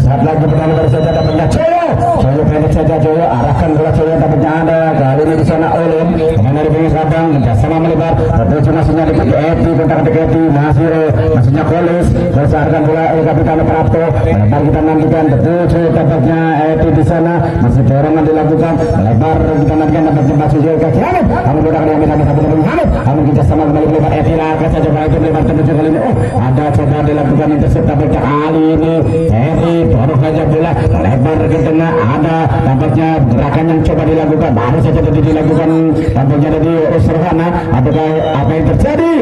Saat lagi pertama baru saja dapatnya Joyo pendek saja Joyo arahkan bola Joyo dapatnya ada kali ini di sana Olin dengan dari pinggir Sabang sama melebar tertuju masihnya di Eti kontak di Eti masihnya Kolis terus arahkan bola Kapitano Prapto melebar kita nantikan tertuju dapatnya Eti di sana masih dorongan dilakukan melebar kita nantikan dapatnya masih Joyo kaki Hamid kamu bola yang kita Hamid kamu kita sama kembali melebar Eti lagi saja bola itu melebar tertuju kali ini ada coba dilakukan intercept dapatnya kali ini Eti baru saja bola lebar ke tengah ada tampaknya gerakan yang coba dilakukan baru saja tadi dilakukan tampaknya dari Usrahana apakah apa yang terjadi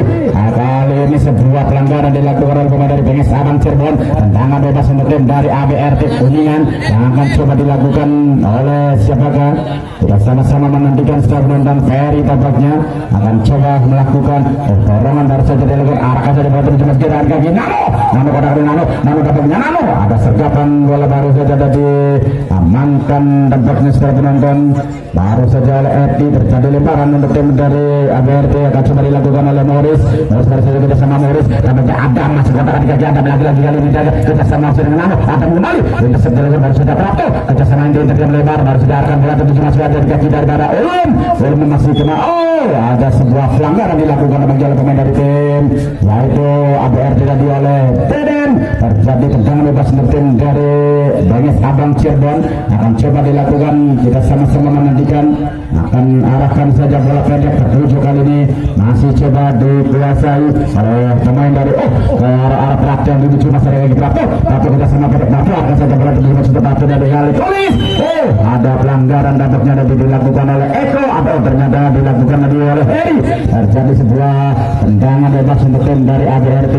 kali ini sebuah pelanggaran dilakukan oleh pemain dari Benges Abang Cirebon tendangan bebas untuk tim dari ABRT Kuningan yang akan coba dilakukan oleh siapakah kita sama-sama menantikan setelah menonton Ferry tampaknya akan coba melakukan dorongan baru saja dilakukan arahkan saja bola terjun gerakan kaki Nano kodak Nano dapatnya Nano ada sergapan bola baru saja tadi amankan tampaknya setelah penonton baru saja oleh Eti terjadi lemparan untuk tim dari ABRT akan coba dilakukan oleh Morris baru saja kita sama Morris tampaknya Adam masih katakan di kaki Adam lagi kali ini kita sama dengan Nano Adam kembali kita sebenarnya baru saja Prapto kita sama yang terjadi melebar baru saja akan bola tertuju masih ada di kaki daripada Ulum masih kena ada sebuah pelanggaran dilakukan oleh pemain dari tim yaitu ABRT tadi oleh Teden terjadi tendangan bebas untuk tim dari Benges Abang Cirebon akan coba dilakukan kita sama-sama menantikan akan arahkan saja bola pendek tertuju kali ini masih coba dikuasai oleh pemain dari ke arah Prapto yang dibutuh masih ada lagi Prapto kita sama pendek Prapto akan saja bola tertuju masuk Prapto dari kali Polis ada pelanggaran dampaknya tadi dilakukan oleh Eko atau ternyata dilakukan tadi oleh Heri terjadi sebuah tendangan bebas untuk tim dari ABRT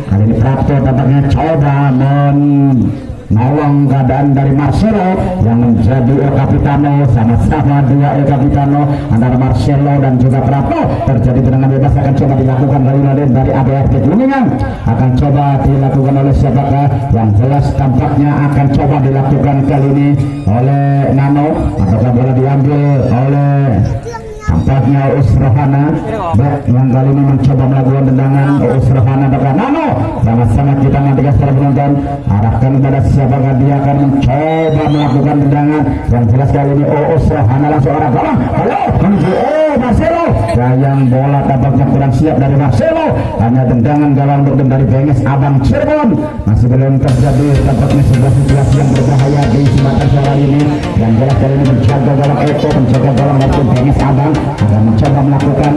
kali ini Prapto tampaknya coba menolong keadaan dari Marcelo yang menjadi El Capitano sama-sama dua El Capitano antara Marcelo dan juga Prapto terjadi tendangan bebas akan coba dilakukan dari ABRT Kuningan akan coba dilakukan oleh siapakah yang jelas tampaknya akan coba dilakukan kali ini oleh Nano apakah bola diambil oleh tampaknya Usrahana yang kali ini mencoba melakukan tendangan Usrahana bakal Nano sama-sama kita nantikan setelah penonton arahkan kepada siapakah dia akan mencoba melakukan tendangan yang jelas kali ini Usrahana langsung arah gawang halo menuju Marcelo yang bola tampaknya kurang siap dari Marcelo hanya tendangan gawang untuk dari Benges Abang Cirebon masih belum terjadi tampaknya sebuah situasi yang berbahaya di Sumatera Selatan ini yang jelas kali ini menjaga gawang Eko menjaga gawang dari Benges Abang akan mencoba melakukan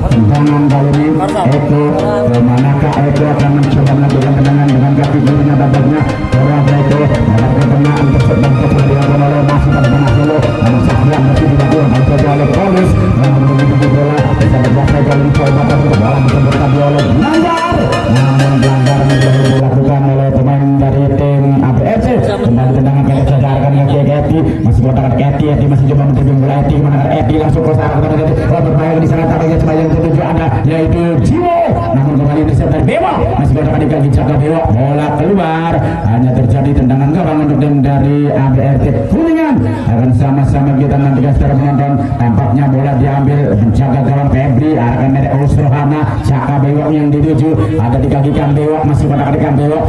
tendangan kali ini Eko kemanakah Eko akan mencoba melakukan tendangan dengan kaki kirinya tampaknya bola Eko dapat ke tengah untuk dilakukan oleh masih pada Marcelo namun Safian masih dilakukan mencoba oleh Polis yang menunggu bola bisa berjasa kali ini coba untuk bola mencoba tadi oleh Nandar namun pelanggaran dilakukan oleh pemain dari tim ABRT kembali tendangan pendek saja akan ke Eti masih kotak Eti masih coba menerima bola Eti kemana Eti langsung cross arah berbahaya di sana tampaknya cuma yang tertuju ada yaitu Jiwo namun kembali disertai dari Dewa masih kotak kaki jaga Dewa bola keluar hanya terjadi tendangan gawang untuk tim dari ABRT Kuningan akan sama-sama kita nantikan secara menonton tampaknya bola diambil menjaga gawang Febri arahkan dari Usrohana Jaka Bewok yang dituju ada di kaki Kang Bewok masih kotak kaki Kang Bewok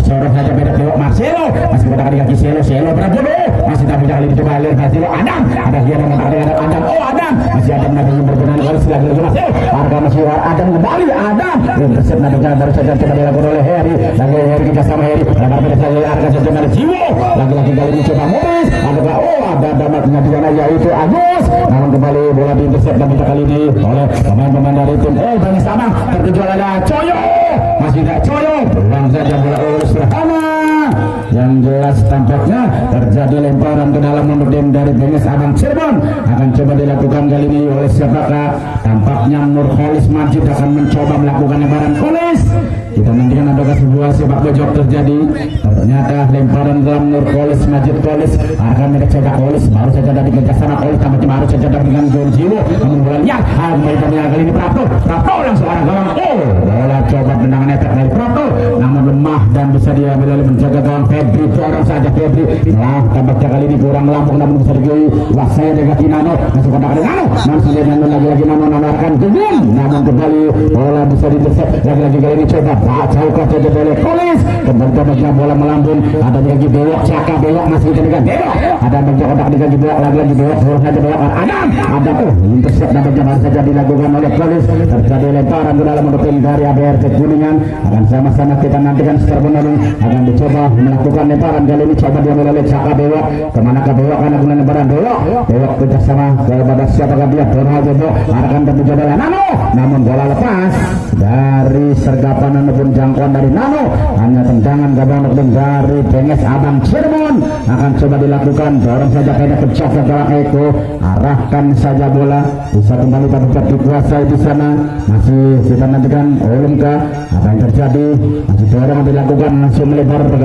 sorot saja beda Bewok Marcelo masih kotak kaki Selo berapa masih tak punya kali dicoba oleh Marcelo Adam ada dia dengan Adam Adam masih Adam nabi yang berbenah oleh silahkan Marcelo harga masih Adam kembali Adam intercept nampaknya baru saja coba dilakukan oleh Heri. Lagi Heri kita sama Heri. Lebar pada saja arah saja dari Jiwo. Lagi-lagi kali ini coba Morris. Ada damatnya di sana yaitu Agus. Namun kembali bola di intercept dan kali ini oleh pemain-pemain dari tim Bani Sabang. Terjual ada Coyo. Masih tidak Coyo. Peluang saja bola urus pertama. Yang jelas tampaknya terjadi lemparan ke dalam untuk tim dari Bengis Abang Cirebon. Akan coba dilakukan kali ini oleh siapakah? Tampaknya Nurholis Majid akan mencoba melakukan lemparan Kolis. Kita nantikan adakah sebuah sepak bojok terjadi. Ternyata lemparan dalam Nurholis Majid Kolis akan mencetak Kolis. Baru saja dari kerjasama Kolis tampaknya baru saja dengan John Jiwo. Namun bola lihat kali ini Prapto langsung arah gawang. Bola coba tendangan efek dari Prapto, namun lemah dan bisa diambil oleh menjaga gawang Febri. Dorong saja Febri. Nah, tampaknya kali ini kurang melambung namun bisa dikuasai dengan Nano. Masuk kotak dari Nano. Langsung dia Nano lagi Nano akan genggung. Namun kembali bola bisa diintercept. Lagi kali ini coba jauh ke saja oleh Kolis. Kembali tampaknya bola melambung. Ada lagi belok Caka belok masih dengan belok. Ada menjaga kotak di belok lagi belok. Belok saja belok ada intercept tampaknya baru saja dilakukan oleh Kolis. Terjadi lemparan ke dalam untuk tim dari ABRT Kuningan. Akan sama-sama kita nantikan secara benar akan dicoba melakukan lemparan kali ini coba dia oleh Caka belok. Kemana ke belok karena guna lemparan belok kerjasama kepada siapakah dia Donald Jojo akan tertuju adalah Nano. Namun bola lepas dari sergapan ataupun jangkauan dari Nano. Hanya tendangan gabung untuk dari Bengis Abang Cirebon. Akan coba dilakukan dorong saja pendek pecah ke dalam Eko. Arahkan saja bola bisa kembali dapat dikuasai di sana. Masih kita nantikan Olimka apa yang terjadi. Masih dorong dilakukan langsung melebar ke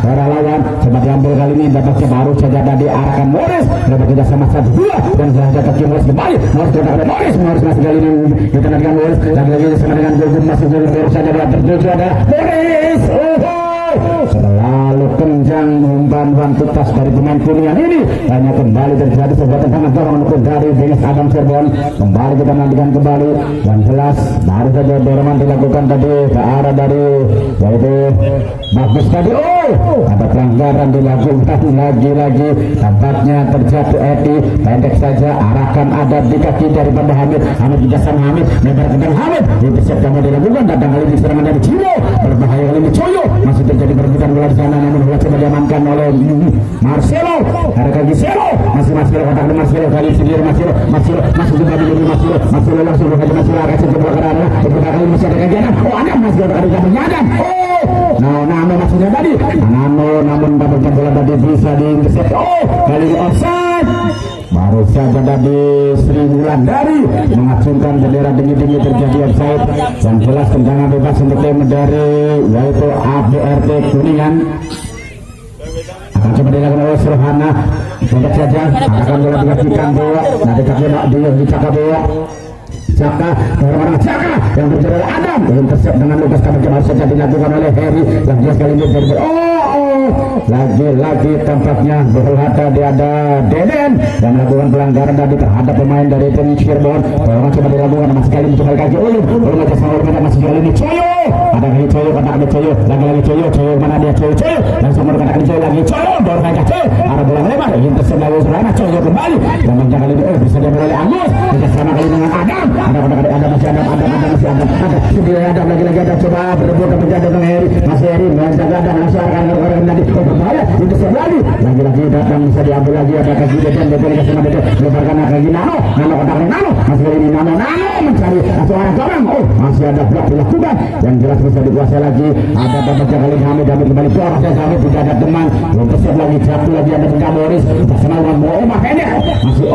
arah lawan. Coba diambil kali ini dapatnya baru saja dari arahkan Morris. Dapat kita sama satu dua dan selanjutnya kaki Morris kembali. Morris masih kali ini kita nantikan Morris lagi sama dengan Gulgun masih baru saja bola tertuju ada Morris. Selalu kencang umpan tutas dari pemain Kuningan ini. Hanya kembali terjadi sebuah tendangan dorong untuk dari Bengis Abang Cirebon. Kembali kita nantikan kembali yang jelas baru saja dorongan dilakukan tadi ke arah dari yaitu bagus tadi. Ada pelanggaran dilakukan lagi tampaknya terjadi Eti pendek saja arahkan ada di kaki daripada Hamid juga sama Hamid lebar ke dalam Hamid intercept yang dilakukan datang kali ini serangan dari Jiwo berbahaya kali ini Coyo masih terjadi perebutan bola di sana namun bola coba diamankan oleh Marcelo ada kaki Marcelo masih Marcelo kotak dengan Marcelo kali sendiri Marcelo masih juga di Marcelo langsung ke Marcelo akan coba ke arah beberapa kali masih ada kajian ada Marcelo ada kajian Nano maksudnya tadi namun dapatnya bola tadi bisa diintercept kali ini offside. Baru saja tadi Sri Wulandari mengacungkan bendera tinggi-tinggi terjadi offside. Yang jelas tendangan bebas untuk tim dari yaitu ABRT Kuningan. Akan coba dilakukan oleh Surhana. Pendek saja akan bola dikasihkan bola. Nanti dia dicakap bola. Caka yang terjadi oleh Adam intercept dengan Lukas Kabel harus saja dilakukan oleh Heri yang jelas kali ini terjadi lagi tampaknya bola tadi ada Deden yang melakukan pelanggaran tadi terhadap pemain dari tim Cirebon. Bola coba dilakukan masih kali mencoba kaki Ulum masih sama Ulum masih kali ini Coyo ada kali Coyo kata ada Coyo lagi Coyo mana dia Coyo langsung melakukan kali Coyo lagi Coyo baru kaki Coyo ada bola lebar intercept dari Surana Coyo kembali dan menjaga kali ini bisa diambil oleh Agus kita sama kali dengan Adam ada masih ada lagi ada coba berebut ke penjaga dengan Heri masih Heri menjaga Adam langsung akan orang tadi berbahaya itu lagi datang bisa diambil lagi ada kaki Deden sama Deden lebarkan kaki Nano kotak Nano masih kali ini Nano mencari langsung arah dorong masih ada blok dilakukan yang jelas bisa dikuasai lagi ada baca kali Hamid kembali dorong saya Hamid tidak ada teman intercept lagi jatuh lagi ada penjaga Boris bersama dengan Boema pendek masih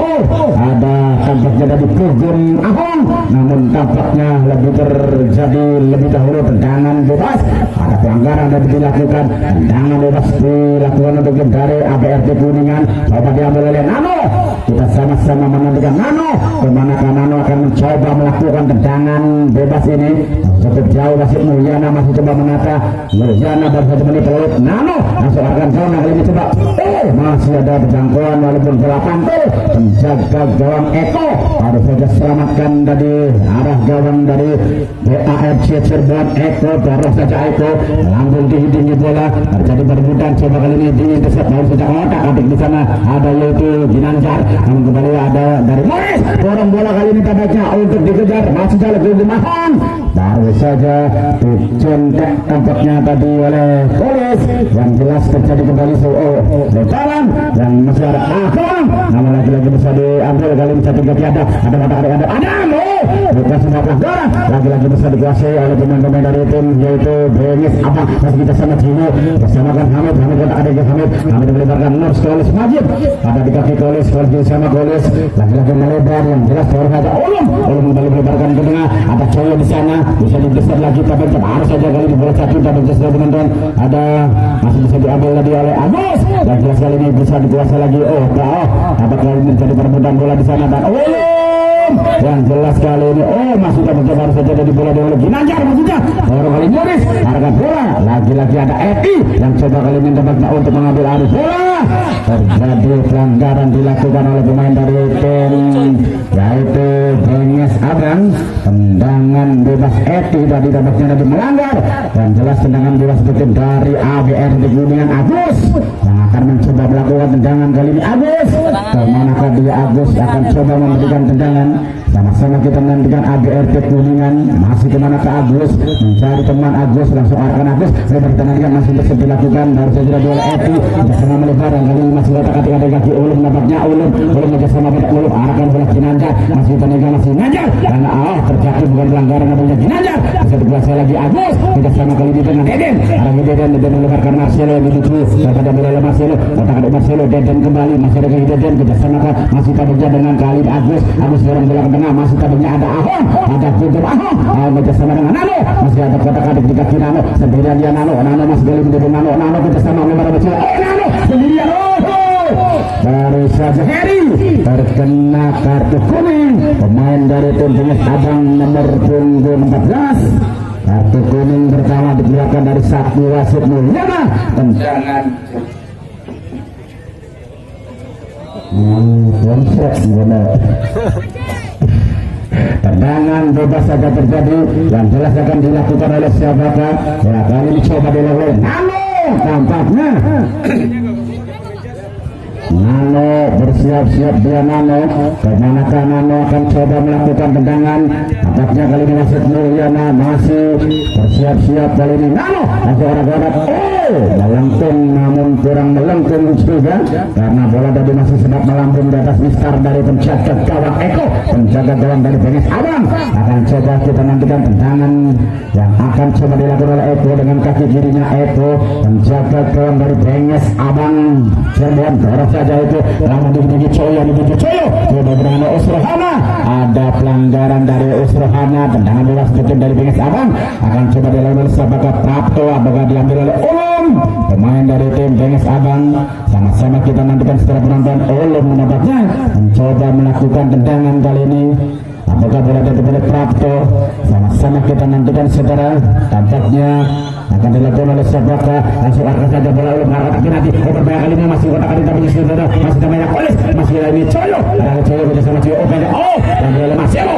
ada tampaknya dari Kugun Ahong namun tampaknya lebih terjadi lebih dahulu tendangan bebas ada pelanggaran yang dilakukan tendangan bebas dilakukan untuk dari ABRT Kuningan coba diambil oleh Nano kita sama-sama menantikan Nano kemanakah Nano akan mencoba melakukan tendangan bebas ini cukup jauh masih Mulyana masih coba menata Mulyana baru saja menit Nano langsung akan zona kali ini coba masih ada penjangkauan walaupun bola pantul penjaga gawang Eko harus saja selamatkan dari arah gawang dari BAFC Cirebon Eko terus saja Eko Eko lambung tinggi bola terjadi perebutan, coba kali ini diintercept dari sejak otak adik di sana ada yaitu Ginanjar, namun kembali ada dari Morris, dorong bola kali ini tampaknya untuk dikejar masih jalan ke Mahon, baru saja dicontek tampaknya tadi oleh Kolis, yang jelas terjadi kembali lebaran dan masih ada Akong, namun lagi-lagi bisa diambil kali ini satu gati ada bukan semua pelanggaran, lagi-lagi bisa dikuasai oleh pemain-pemain dari tim yaitu Bengis Abang, masih kita sama Cino bersama kan Hamid kontak ada Hamid melebarkan Nur Kolis Majid, ada di kaki Kolis bersama Kolis, lagi-lagi melebar yang jelas baru saja Ulum kembali melebarkan ke tengah, ada Coyo di sana bisa digeser lagi tapi harus saja kali ini bola satu tapi geser teman-teman, ada masih bisa diambil lagi oleh Agus, dan jelas kali ini bisa dikuasai lagi ada kali ini menjadi perebutan bola di sana dan yang jelas kali ini masih tak mencoba harus saja dari bola oleh Ginanjar maksudnya orang kali Morris harga bola lagi-lagi ada Eti yang coba kali ini tempatnya untuk mengambil alih bola, terjadi pelanggaran dilakukan oleh pemain dari tim yaitu Bengis Abang, tendangan bebas Eti tadi tempatnya tadi melanggar, dan jelas tendangan bebas itu dari ABR di Kuningan Agus yang akan mencoba melakukan tendangan kali ini Agus, kemanakah dia Agus akan coba memberikan tendangan, sama-sama kita menantikan ABRT Kuningan masih kemana ke Agus mencari teman Agus, langsung arahkan Agus lebar tendangan masih bisa dilakukan, baru saja oleh Eti bersama melebar dan kali ini masih letak ada kaki Ulum, nampaknya Ulum bersama Ulum arahkan bola Ginanjar masih tendangan masih Ginanjar karena terjadi bukan pelanggaran namanya Ginanjar, bisa dikuasai lagi Agus tidak sama kali ini dengan Deden, arahnya Deden melebarkan Marcelo yang dituju daripada bola Marcelo, otak ada Marcelo, Deden kembali masih ada Deden tidak sama masih bekerja dengan kali Agus dorong bola ke tengah masih tabungnya ada Ahong, ada Kudur Ahong bersama dengan Nano, masih ada kotak-katik di kaki Nano, sendirian dia Nano masih geli menjadi Nano bersama member Bacil, Nano sendirian, baru saja Heri terkena kartu kuning, pemain dari tim Bengis Abang nomor punggung 14, kartu kuning pertama dikeluarkan dari Sakti Wasit Mulyana, tendangan tendangan bebas saja terjadi yang jelas akan dilakukan oleh siapakah ya, kali ini coba dilakukan Nano, tampaknya Nano bersiap-siap dia Nano, kemanakah Nano akan coba melakukan tendangan, tampaknya kali ini Wasit Mulyana masih bersiap-siap kali ini Nano masih orang-orang melengkung namun kurang melengkung juga karena bola tadi masih sedap melambung di atas mistar dari penjaga gawang Eko, penjaga gawang dari Bengis Abang, akan coba kita nantikan tendangan yang akan coba dilakukan oleh Eko dengan kaki kirinya Eko, penjaga gawang dari Bengis Abang Cirebon, dorong saja itu langsung dibunuh Coyo sudah berani Usrohana, ada pelanggaran dari Usrohana, tendangan bebas betul dari Bengis Abang akan coba dilakukan oleh Sabaka Prapto, apakah diambil oleh Ulum, pemain dari tim Bengis Abang, sama-sama kita nantikan setelah penonton. Ulum menambahnya mencoba melakukan tendangan kali ini, apakah bola dari Prapto, sama-sama kita nantikan setelah tampaknya akan dilakukan oleh siapakah, langsung arah saja bola Ulum arah kaki nanti berbahaya kali ini masih kotak kali tapi masih namanya Kolis, masih lagi Coyo, ada Coyo bersama Coyo dan oleh Marcelo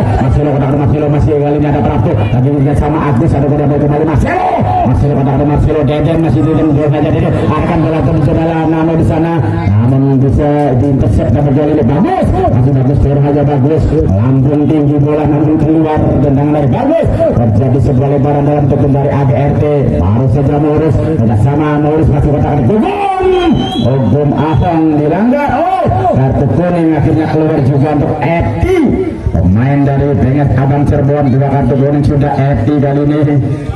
kotak Marcelo masih kali ini ada Prapto lagi bersama Agus, ada bola kembali Marcelo kotak Marcelo, Deden masih Deden saja Deden akan bola mencoba Nano di sana namun bisa diintercept dan berjalan ini bagus, masih bagus turun aja bagus, lambung tinggi bola namun keluar, tendangan dari bagus, terjadi sebuah lebaran dalam tubuh dari ABRT, baru saja Morris bersama Morris masih kotak Ogum Ahong dilanggar, kartu kuning akhirnya keluar juga untuk Eti, pemain dari Bengis Abang Cirebon, dua kartu kuning sudah Eti kali ini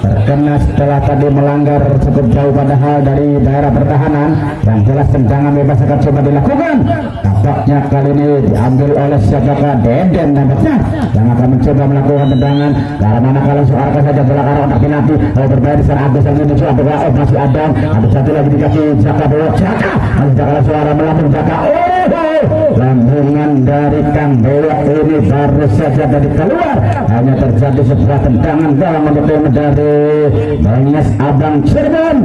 terkena setelah tadi melanggar cukup jauh padahal dari daerah pertahanan, yang jelas tendangan bebas akan coba dilakukan, tampaknya kali ini diambil oleh siapakah Deden nampaknya yang akan mencoba melakukan tendangan, karena mana kalau soalkan saja bola arah otak penalti, kalau berbahaya di sana Agus yang mencoba bola masih ada satu lagi di kaki Jaka bola Jaka, masih Jaka suara melambung Jaka, lambungan dari Kang Bewok ini baru saja dari keluar, hanya terjadi sebuah tendangan dalam mendukung dari Bengis Abang Cirebon,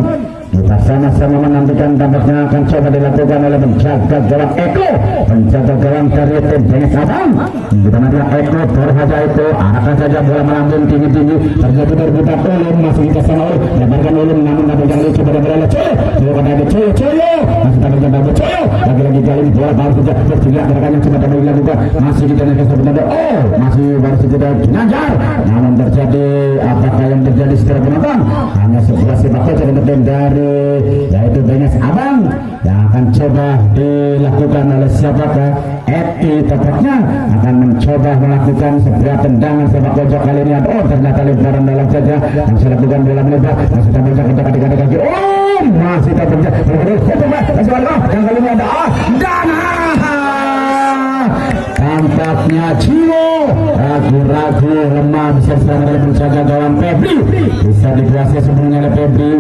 Kita sama-sama menantikan tampaknya akan coba dilakukan oleh penjaga gawang Eko, penjaga gawang dari tim Bengis Abang. Kita nantikan Eko baru saja itu arahkan saja bola melambung tinggi-tinggi, terjadi berputar ulun, masih kita sama ulun, lebarkan ulun, namun dapat yang lucu pada bola Coyo, Coyo kata ada Coyo, masih dapat yang dapat Coyo, lagi-lagi kali ini bola baru saja berjilak gerakan yang coba dapat dilakukan, masih kita nantikan sebenarnya, masih baru saja Ginanjar, namun terjadi apakah yang terjadi secara penonton? Hanya sebuah sepak bola dari tim dari yaitu Bengis Abang yang akan coba dilakukan oleh siapakah? Eti tepatnya akan mencoba melakukan sebuah tendangan sepak pojok kali ini. Ternyata lebaran dalam saja yang saya lakukan bola melebar masih tak bisa kita ketika kaki masih tak bisa yang kali ini ada dana tampaknya Cio ragu-ragu lemah bisa serang dari penjaga gawang Febri, bisa dikuasai sebelumnya oleh Febri.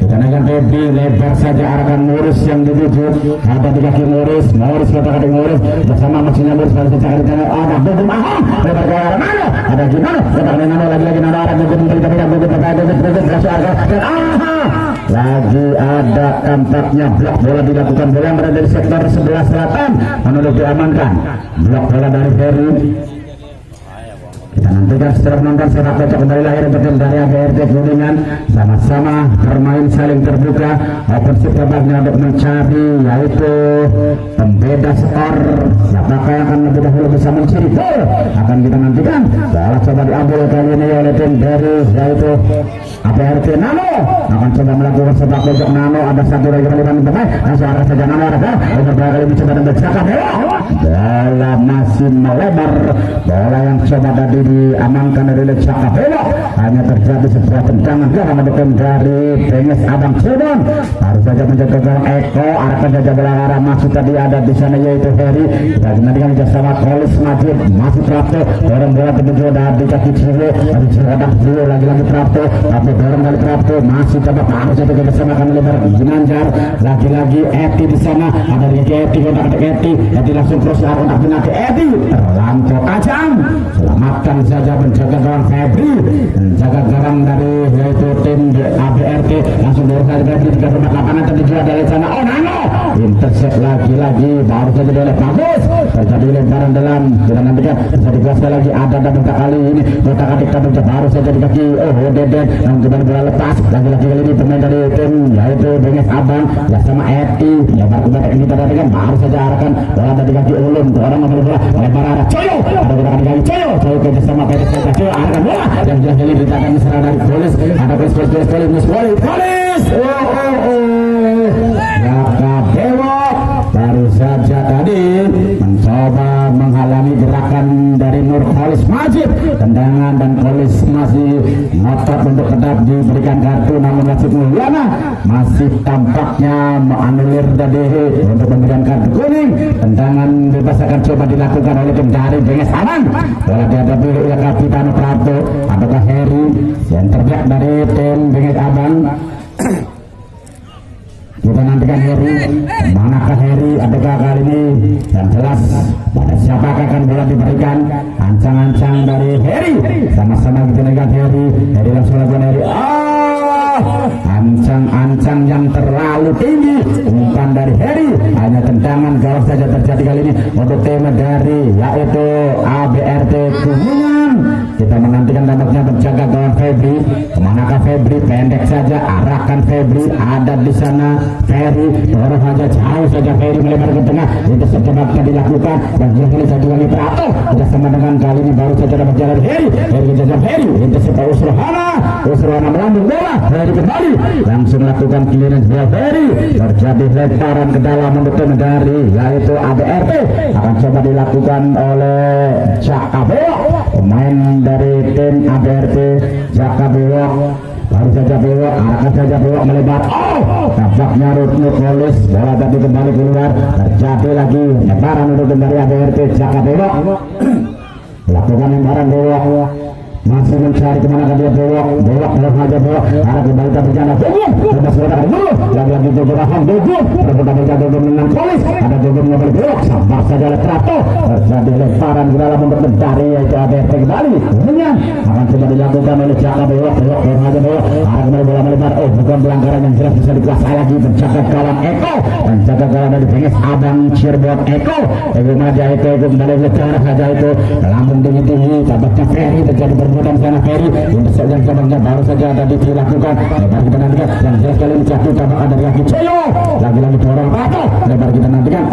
Kita naikkan Febri, lebar saja arahkan Morris yang dituju, ada di kaki Morris kata-kata Morris bersama maksudnya Morris pada secara di tengah ada Bogum Ahong, lebar ke arah Nano, ada Gimano, lebar ke Nano, lagi-lagi Nano arah Bogum kembali tapi Bogum berhasil arah dan lagi ada tampaknya blok bola dilakukan, bola yang berada dari sektor sebelah selatan menurut diamankan, blok bola dari Ferry. Kita nantikan setelah menonton sepak bola kembali lahir betul dari ABRT Kuningan, sama-sama bermain saling terbuka, ofensif babaknya untuk mencari yaitu pembeda skor, siapakah yang akan lebih dahulu bisa mencuri gol akan kita nantikan. Bola coba diambil kali ini oleh tim dari yaitu ABRT Nano, akan coba melakukan sepak pojok Nano, ada satu lagi kalian pemain langsung arah saja Nano ada beberapa kali mencoba dan bercakap bola masih melebar, bola yang coba tadi diamankan dari Lecaka Belok, hanya terjadi sebuah tendangan gawang mendukung dari Bengis Abang Cirebon, baru saja menjaga gawang Eko, arahkan saja bola arah masuk tadi ada di sana yaitu Heri, dan nanti kan bersama Kolis Majid masih Prapto, dorong bola tertuju dari kaki Ciro, masih Ciro lagi-lagi Prapto, tapi dorong kali Prapto masih coba baru saja bersama kan lebar Ginanjar, lagi-lagi Eti di sana, ada di Eti kontak Eti, Eti langsung terus kontak dengan Eti, terlampau tajam, selamatkan saja penjaga gawang Febri, penjaga gawang dari yaitu tim ABRT langsung dorong saja Febri tiga tempat lapangan tertuju dari sana. Nano intercept lagi-lagi baru saja oleh bagus, terjadi lebaran dalam, kita nantikan bisa dikuasai lagi ada bentak kali ini kotak atik baru saja di kaki Deden yang kembali bola lepas lagi-lagi kali ini pemain dari tim yaitu Bengis Abang ya sama Eti ya baru ini kita nantikan baru saja arahkan bola dari kaki Ulum ke orang mengambil bola lebar arah Coyo, ada gerakan di kaki Coyo bersama Pedro Coyo arahkan bola yang jelas kali ditangani serang dari Polis, ada Polis Jaka Bewok baru saja tadi mencoba menghalangi gerakan dari Nur Kolis Majid, tendangan dan Kolis masih ngotot untuk tetap diberikan kartu, namun Nasib Mulyana masih tampaknya menganulir tadi untuk memberikan kartu kuning. Tendangan bebas akan coba dilakukan oleh tim dari Bengis Abang, bola dihadapi oleh Kapitan Prapto, apakah Heri yang terbaik dari tim Bengis Abang. Kita nantikan Heri, manakah Heri, adakah kali ini yang jelas pada siapakah akan bola diberikan, ancang-ancang dari Heri, sama-sama kita nantikan Heri langsung lakukan Heri, ancang-ancang yang terlalu tinggi, umpan dari Heri, hanya tendangan gawang saja terjadi kali ini untuk tim dari yaitu ABRT Kuningan. Kita menantikan tampaknya penjaga gawang Febri, kemanakah Febri, pendek saja arahkan Febri, ada di sana Ferry, dorong saja jauh saja Ferry melebar ke tengah, itu coba dilakukan dan kali satu kali Prato, sudah sama dengan kali ini baru saja dapat jalan Ferry saja Ferry, itu setelah Usrohana melambung bola, Ferry kembali langsung lakukan clearance bola Ferry, terjadi lemparan ke dalam untuk dari yaitu ABRT, akan coba dilakukan oleh Jaka Bewok, pemain dari tim ABRT Jaka Bewok. Baru saja Bewok, arahkan saja Bewok melebar. Tampaknya Nur Kolis, bola tadi kembali keluar. Terjadi lagi lebaran untuk kembali ABRT Jaka Bewok. Lakukan lebaran Bewok. masih mencari kemana kan dia belok aja belok arah kembali ke bencana bebas bola dulu lagi Dogo Rahman Dogo dengan Polis ada Dogo yang belok sabar saja oleh Prato terjadi lemparan ke dalam untuk mencari yaitu ADRT kembali kemudian akan coba dilakukan oleh Jaka belok aja belok arah kembali bola melebar bukan pelanggaran yang jelas bisa dikuasai lagi penjaga gawang Eko penjaga gawang dari Benges Abang Cirebon Eko Maja Eko kembali lecara saja itu lambung tinggi tampaknya Ferry terjadi perbuatan sana Ferry untuk saja cabangnya baru saja tadi dilakukan lebar kita nantikan yang jelas kali ini jatuh tabak ada lagi Coyo lagi-lagi dorong Prato lebar kita nantikan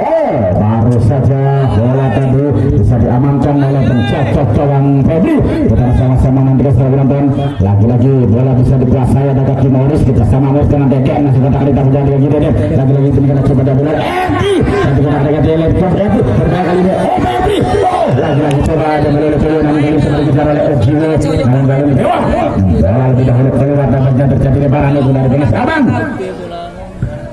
baru saja bola tadi bisa diamankan oleh penjaga gawang Ferry kita sama-sama nantikan setelah penonton lagi-lagi bola bisa dikuasai ada kaki Morris kita sama Morris dengan Dedek masih kotak kita menjadi lagi Dedek lagi-lagi ini kita coba double Edi nanti kita mereka Dedek Edi berapa kali ini Edi lagi-lagi coba ada melulu Coyo namun kali seperti kita oleh Ojiwo namun kali ini bola lebih dahulu keluar dapatnya terjadi lebaran itu dari Benges Abang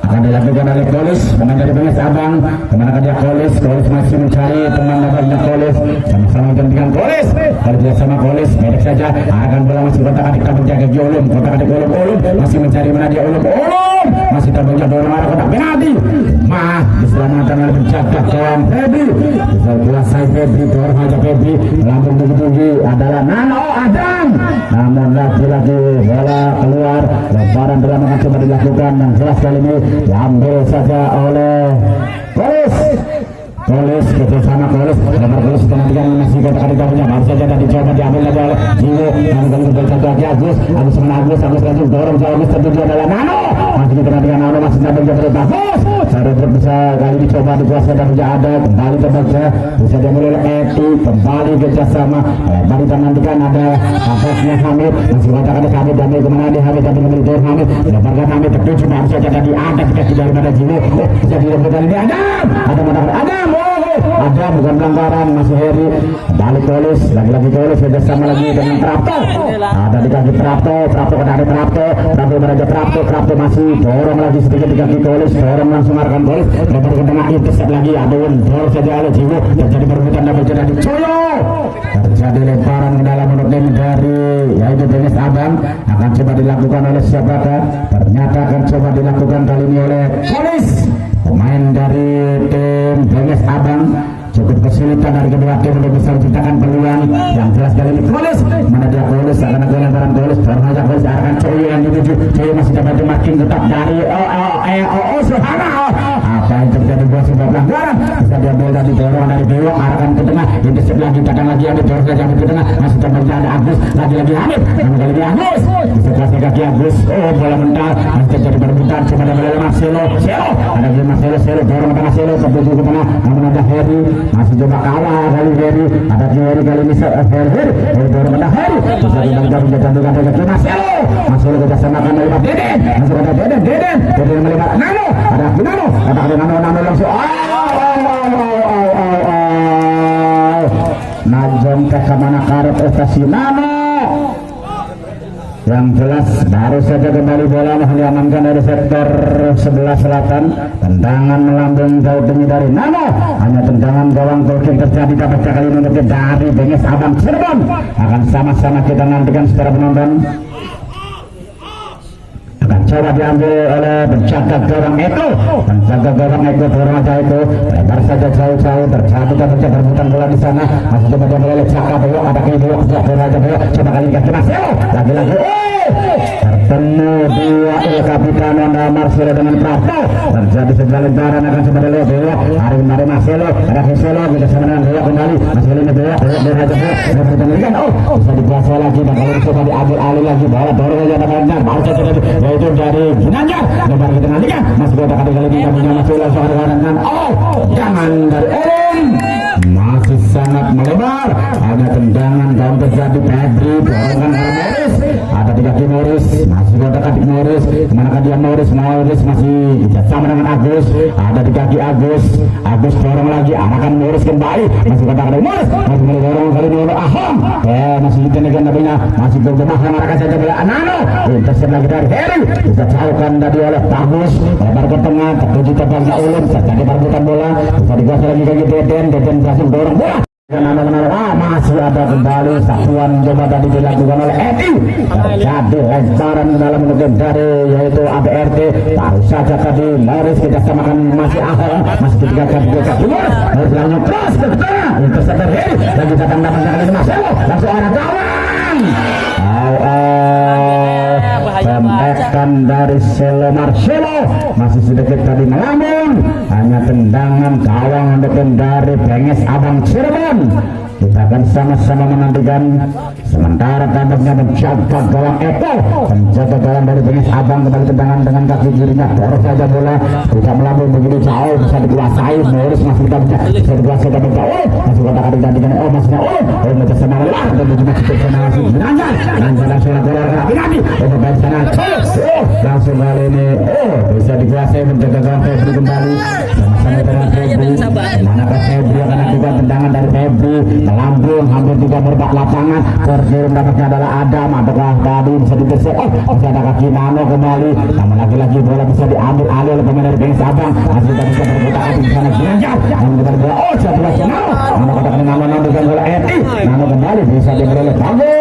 akan dilakukan oleh Polis dengan dari Benges Abang kemana dia Polis masih mencari teman dapatnya Polis sama-sama dengan Polis kalau dia sama Polis medek saja akan bola masih kotak-atik menjaga Olum kotak-atik Olum masih mencari mana dia Olum masih terbentuk dorong arah kotak penalti diselamatkan oleh penjaga gawang Febri bisa kuasai Febri dorong aja Febri lambung tinggi adalah Nano Adam namun lagi-lagi bola keluar lebaran dalam akan coba dilakukan yang jelas kali ini diambil saja oleh Polis bersama Polis nomor Polis nantikan masih kotak-atik punya baru saja tadi coba diambil lagi oleh Jiwo yang kali kembali satu lagi Agus langsung dorong Agus tertuju adalah Nano masih diperhatikan Nano masih sampai jatuh bagus Sarut bisa kali dicoba dikuasai dan tidak ada kembali terbaca bisa diambil oleh Eti kembali kerjasama baru kita nantikan ada kapasnya Hamid masih kotak-atik Hamid diambil kemana dia Hamid tapi kembali dorong Hamid lepaskan Hamid tertuju baru saja tadi ada kita daripada Jiwo bisa dilakukan ini ada bukan pelanggaran masih Heri balik Polis lagi-lagi Polis bersama lagi dengan Prapto ada di kaki Prapto Prapto masih dorong lagi sedikit di kaki Polis dorong langsung arahkan Polis lebar ke tengah intercept lagi aduh dorong saja oleh Jiwo terjadi perebutan double dari Coyo terjadi lemparan ke dalam menurut dari yaitu Benges Abang akan coba dilakukan oleh siapakah ternyata akan coba dilakukan kali ini oleh Polis pemain dari tim Benges Abang cukup kesulitan dari kedua tim untuk bisa menciptakan peluang yang jelas kali ini Polis mana dia Polis akan ada lemparan Polis dorong aja Polis arahkan Coyo yang dituju Coyo masih dapat dimakin tetap dari Suhana apa yang terjadi buat sebuah pelanggaran bisa diambil dari dorong dari Dewa arahkan ke tengah intercept lagi kadang lagi yang didorong saja ke tengah masih terjadi ada Agus lagi Hamid namun kali ini Agus bisa kasih kaki Agus bola mental masih terjadi perebutan coba dari Marcelo ada Marcelo dorong ke tengah tertuju ke tengah namun ada Heri masih coba kalah kali Heri ada Heri kali ini Heri dorong ke Heri bisa dilakukan menjatuhkan ke Marcelo kerjasamakan melibat Deden masih ada Deden melibat Nano ada Nano langsung Najong ke kemana karet stasiun Nano yang jelas baru saja kembali bola diamankan dari sektor sebelah selatan tendangan melambung jauh tinggi dari Nano hanya tendangan gawang golking terjadi dapat kali ini untuk dari Benges Abang Cirebon akan sama-sama kita nantikan secara penonton akan coba diambil oleh penjaga gawang Eko dorong aja itu lebar saja jauh-jauh terjadi perbutan bola di sana masih coba diambil oleh Jaka belok ada kali belok coba kali ini Marcelo lagi-lagi bertemu dua Kapitano Marcelo dengan Prapto terjadi sebuah lebaran akan coba belok hari Marcelo ada Marcelo kita sama dengan belok kembali Marcelo ini belok bisa dikuasai lagi dan kalau coba diambil alih lagi bola dorong aja baru saja yaitu dari Ginanjar lebar kita nantikan masih kotak kali ini punya Marcelo dengan jangan dari masih sangat melebar ada tendangan dan terjadi Febri dorongan oleh Morris ada di kaki Morris masih kotak-atik Morris kemana dia Morris masih sama dengan Agus ada di kaki Agus dorong lagi arahkan Morris kembali masih kotak-atik Morris masih mendorong kali ini oleh Ahom masih ditenakan nabinya masih bergemah arahkan saja oleh Nano intercept lagi dari Heri bisa jauhkan tadi oleh Bagus lebar ke tengah tertuju ke Bangsa Ulum terjadi perebutan bola bisa dikuasai lagi kaki Deden berhasil dorong bola masih ada kembali satuan coba tadi dilakukan oleh Edi terjadi lemparan ke dalam legendari yaitu ABRT baru saja tadi Morris kita samakan masih Ahok masih ketiga kali Morris langsung cross ke tengah interceptor Heri lagi datang dari Marcelo langsung arah gawang tembakan dari Selo Marcelo masih sedikit tadi melamun hanya tendangan gawang dari Benges Abang Cirebon. Kita akan sama-sama menantikan sementara tampaknya menjaga gawang Eko menjaga gawang dari Benges Abang kembali tendangan dengan kaki kirinya dorong saja bola tidak melambung begitu jauh bisa dikuasai Morris masih bisa dikuasai tapi masih kotak digantikan masihnya masih sama lelah dan juga cukup sama masih Nanjar langsung bola lagi baik sana langsung kali ini bisa dikuasai menjaga gawang Febri kembali sama-sama dengan Febri manakah Febri akan lakukan tendangan dari Febri melambung hampir tidak berbak lapangan terkirim dapatnya adalah Adam apakah tadi bisa digeser bisa ada kaki Nano kembali namun lagi-lagi bola bisa diambil alih oleh pemain dari Benges Abang masih tidak bisa berputar di sana Ginanjar namun kita bola siapa lagi Nano katakan Nano dengan bola Eti Nano kembali bisa diperoleh bagus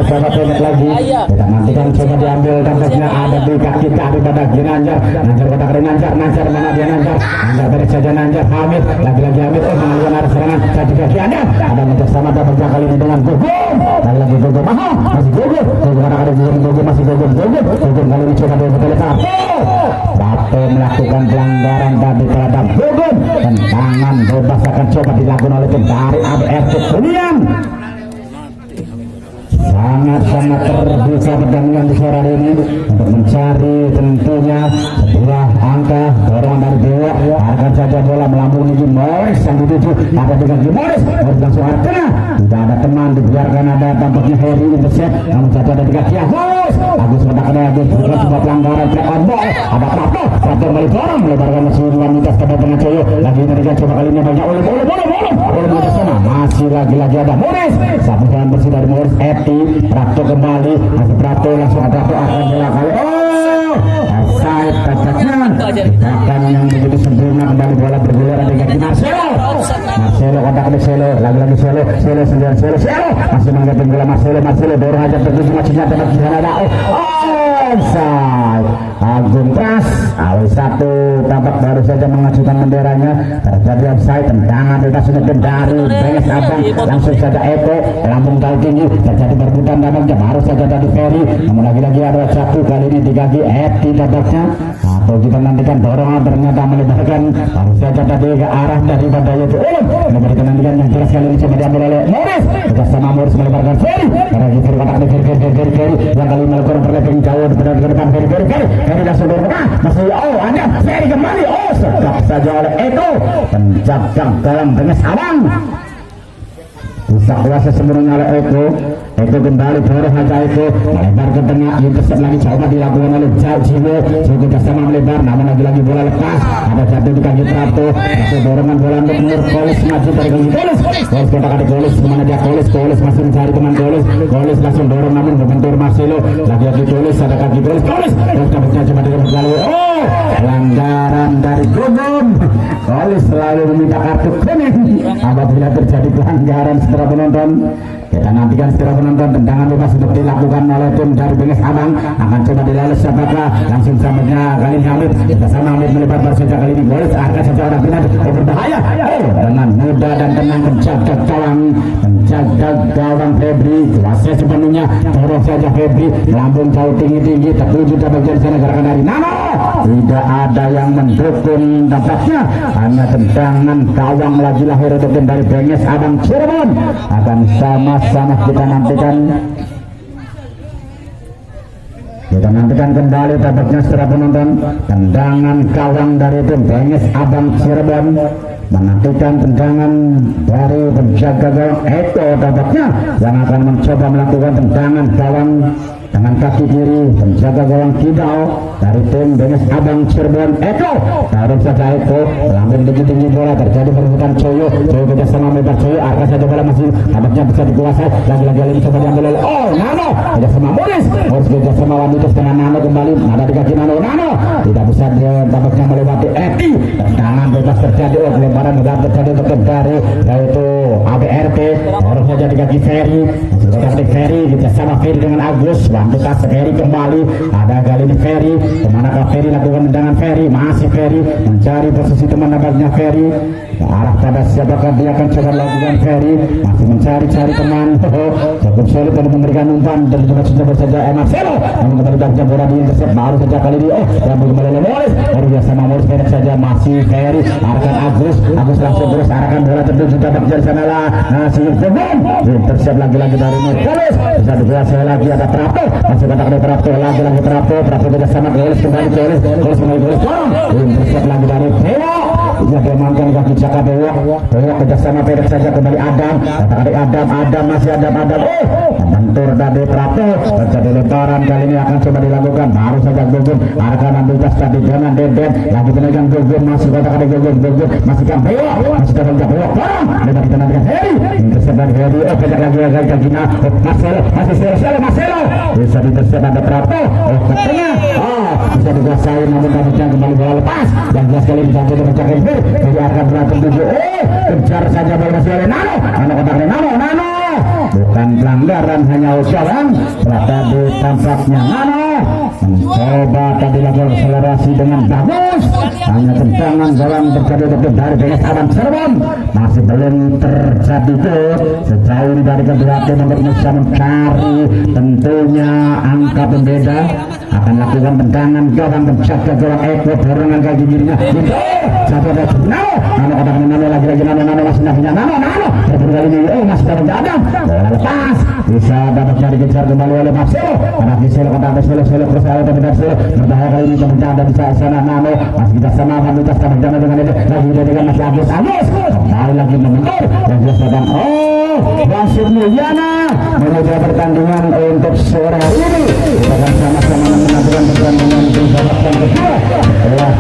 sahabat pendek lagi kita nantikan coba diambil tampaknya ada di kaki daripada Ginanjar Nanjar katakan Nanjar mana dia Nanjar beres saja Nanjar Hamid lagi-lagi Hamid mengalihkan arah serangan jadi kaki ada bersama dapat kali ini dengan Gugum lagi Gugum masih Gugum katakan Gugum masih Gugum kali ini coba dia betul Bape melakukan pelanggaran tadi terhadap Gugum tendangan bebas akan coba dilakukan oleh tim dari ABRT Kuningan sangat terbuka pertandingan di sore ini untuk mencari tentunya sebuah angka dorongan dari Dewa akan saja bola melambung menuju Morris yang dituju ada dengan Morris langsung arah tengah tidak ada teman dibiarkan ada tampaknya Heri intercept namun saja ada di kaki Agus katakan Agus bukan sebuah pelanggaran track on ball ada Prato kembali dorong melebarkan mesin wanita kepada dengan Coyo lagi mereka coba kali ini banyak oleh sana masih lagi ada Morris satu jalan bersih dari Morris Eti Prato kembali masih Prato langsung ada Prato akan bola kali offside tampaknya akan yang begitu sempurna kembali bola bergulir ada kaki Marcelo kontak ke Selo lagi Selo masih mengganti bola Marcelo dorong aja terus maksudnya dapat di sana ada offside Agung Pras awal satu tampak baru saja mengajukan benderanya terjadi offside tendangan bebas dari Benges Abang langsung saja Eko lambung kali tinggi terjadi berputar tampaknya baru saja dari Ferry namun lagi-lagi ada satu kali ini di kaki Eti tampaknya atau kita nantikan dorongan ternyata melebarkan baru saja tadi ke arah daripada itu kita nantikan yang jelas kali ini coba diambil oleh Morris bersama Morris melebarkan Ferry karena kita kotak di Ferry yang kali melakukan perlebihan jauh ke depan Ferry langsung dorong masih ada Ferry kembali sedap saja oleh Eko penjaga dalam Benges Abang bisa kuasa sebenarnya oleh Eko kembali dorong saja Eko melebar ke tengah intercept lagi coba dilakukan oleh Jiwo juga sama melebar namun lagi bola lepas ada jatuh di kaki Prato masih dorongan bola untuk Nur Kolis maju dari kaki Kolis kontak ada Kolis kemana dia Kolis masih mencari teman Kolis langsung dorong namun membentur Marcelo lagi Kolis ada kaki Kolis dapat coba dilakukan pelanggaran dari Gugum Kolis selalu meminta kartu kuning apabila terjadi pelanggaran setelah penonton kita nantikan setelah penonton tendangan bebas untuk dilakukan oleh tim dari Benges Abang akan coba dilalui siapakah langsung samanya kali ini Hamid bersama Hamid melebar baru saja kali ini Kolis akan saja orang pindah berbahaya dengan mudah dan tenang menjaga gawang Febri kuasa sepenuhnya dorong saja Febri lambung jauh tinggi tertuju ke bagian sana gerakan dari Nano tidak ada yang mendukung tampaknya hanya tendangan gawang lagi lahir dari Benges Abang Cirebon akan sama-sama kita nantikan kembali tampaknya setelah penonton tendangan gawang dari tim Benges Abang Cirebon menantikan tendangan dari penjaga gawang Eko tampaknya yang akan mencoba melakukan tendangan gawang dengan kaki kiri penjaga gawang Kidal dari tim Dennis Abang Cirebon Eko. Taruh saja Eko mengambil tinggi bola, terjadi perebutan Coyo kerjasama Mebar Coyo, arah saja bola masih tampaknya bisa dikuasai, lagi-lagi coba diambil oleh Nano kerjasama Morris kerjasama wanita dengan Nano kembali, ada di kaki Nano tidak bisa dia tampaknya melewati Eti, tendangan bebas terjadi, lemparan bebas terjadi untuk dari yaitu ABRT, taruh saja di kaki Ferry, masih Ferry kerjasama Ferry dengan Agus, bantu tas Ferry kembali, ada kali ini Ferry, kemanakah Ferry lakukan tendangan Ferry, masih Ferry mencari posisi teman nampaknya Ferry, ke arah pada siapakah dia akan coba lakukan Ferry, masih mencari-cari teman, cukup sulit untuk memberikan umpan dan juga sudah bersaja Marcelo, namun kembali dari bola di intercept baru saja kali ini, yang kembali oleh Morris, baru biasa Morris pendek saja, masih Ferry, arahkan Agus langsung terus arahkan bola tertuju dapat dari sana lah, masih Jebon, intercept lagi-lagi dari Morris, bisa dikuasai lagi ada Prato, masih kata ada Prato, lagi-lagi Prato tidak sama Goles kembali dorong, intercept lagi dari Dewa, ia diamankan kaki Jaka Dewa kerjasama pendek saja kembali Adam, Adam masih Adam, bentur dari Prato, terjadi lemparan kali ini akan coba dilakukan, baru saja Gogun, arahkan ambil tas tadi dengan Deden, lagi penegang Gogun, masih kata Gogun, masih kan Dewa, masih dalam Dewa, lebar di tengah dengan Heri, intercept dari Heri, pendek lagi Gina, Marcelo, masih Marcelo, bisa intercept ada Prato, ke tengah, bisa dikuasai namun tampaknya kembali bola lepas, yang jelas kali dibantu dengan Jaka Heri, jadi akan berantem tujuh, kejar saja bola masih oleh Nano kotaknya Nano, bukan pelanggaran hanya usahawan, tetapi tampaknya Nano mencoba tadi lakukan akselerasi dengan bagus, hanya tendangan gawang terjadi dari Dennis Abang Cirebon, masih belum terjadi gol sejauh ini dari kedua tim untuk bisa mencari tentunya angka pembeda, akan lakukan tendangan gawang menjaga gawang Eko dorongan kaki dirinya, satu ada Nano kotaknya Nano lagi-lagi Nano masih nafinya Nano berburu kali ini masih dapat Adam, bola lepas bisa dapat dikejar kembali oleh Marcelo, karena Marcelo kotak Marcelo terus ada Marcelo berbahaya kali ini teman ada bisa sana Nano masih kita sama Manitas sama dengan itu lagi dengan masih Agus kembali lagi mengendur dan jelas datang Basir Mulyana menuju pertandingan untuk sore hari ini, kita akan sama-sama menentukan pertandingan di babak yang kedua setelah